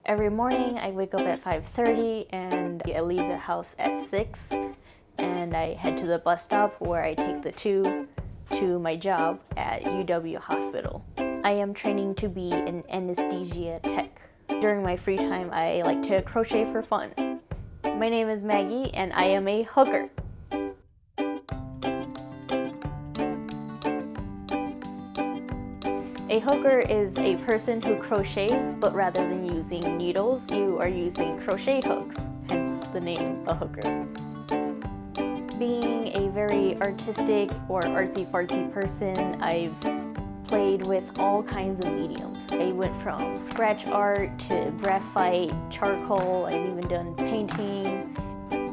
Every morning I wake up at 5:30 and I leave the house at 6 and I head to the bus stop where I take the tube to my job at UW Hospital. I am training to be an anesthesia tech. During my free time I like to crochet for fun. My name is Maggie and I am a hooker. A hooker is a person who crochets, but rather than using needles, you are using crochet hooks, hence the name a hooker. Being a very artistic or artsy-fartsy person, I've played with all kinds of mediums. I went from scratch art to graphite, charcoal, I've even done painting,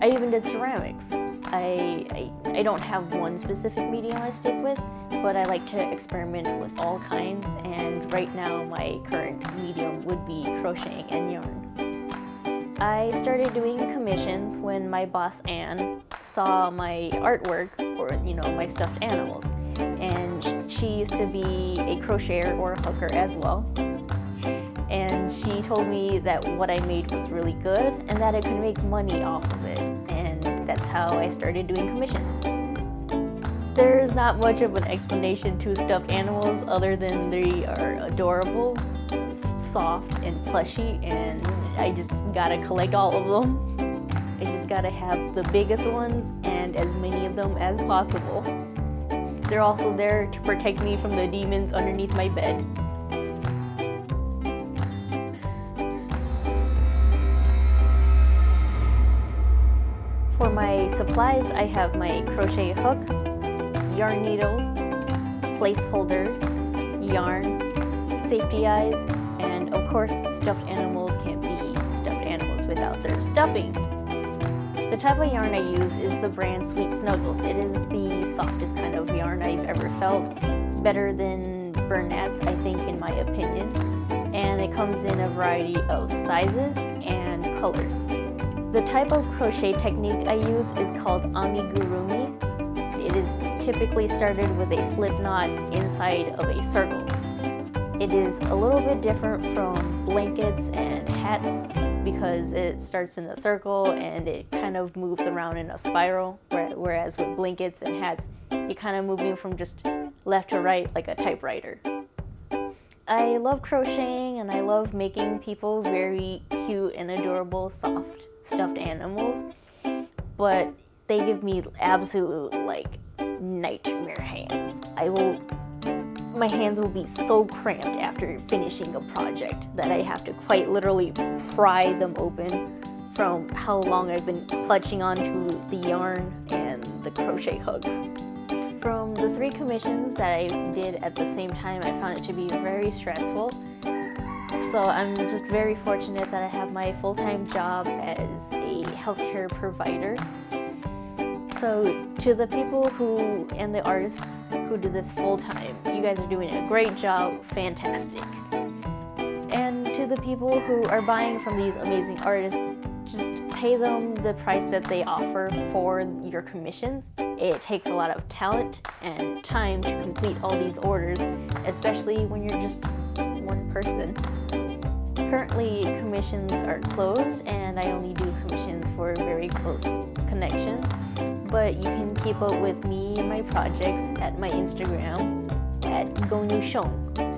I even did ceramics. I don't have one specific medium I stick with, but I like to experiment with all kinds, and right now my current medium would be crocheting and yarn. I started doing commissions when my boss Anne saw my artwork, or my stuffed animals, and she used to be a crocheter or a hooker as well. And she told me that what I made was really good and that I could make money off of it, and that's how I started doing commissions. There's not much of an explanation to stuffed animals other than they are adorable, soft, and plushy, and I just gotta collect all of them. I just gotta have the biggest ones and as many of them as possible. They're also there to protect me from the demons underneath my bed. For my supplies, I have my crochet hook, yarn needles, placeholders, yarn, safety eyes, and of course stuffed animals can't be stuffed animals without their stuffing. The type of yarn I use is the brand Sweet Snuggles. It is the softest kind of yarn I've ever felt. It's better than Bernat's, I think, in my opinion, and it comes in a variety of sizes and colors. The type of crochet technique I use is called amigurumi. It is typically started with a slip knot inside of a circle. It is a little bit different from blankets and hats because it starts in a circle and it kind of moves around in a spiral, whereas with blankets and hats, you're kind of moving from just left to right like a typewriter. I love crocheting and I love making people very cute and adorable soft stuffed animals, but they give me absolute nightmare hands. My hands will be so cramped after finishing a project that I have to quite literally pry them open from how long I've been clutching onto the yarn and the crochet hook. From the 3 commissions that I did at the same time, I found it to be very stressful. So I'm just very fortunate that I have my full-time job as a healthcare provider. So to the people and the artists who do this full-time, you guys are doing a great job, fantastic. And to the people who are buying from these amazing artists, just pay them the price that they offer for your commissions. It takes a lot of talent and time to complete all these orders, especially when you're just one person. Currently, commissions are closed and I only do commissions for very close connections, but you can keep up with me and my projects at my Instagram at Xiong.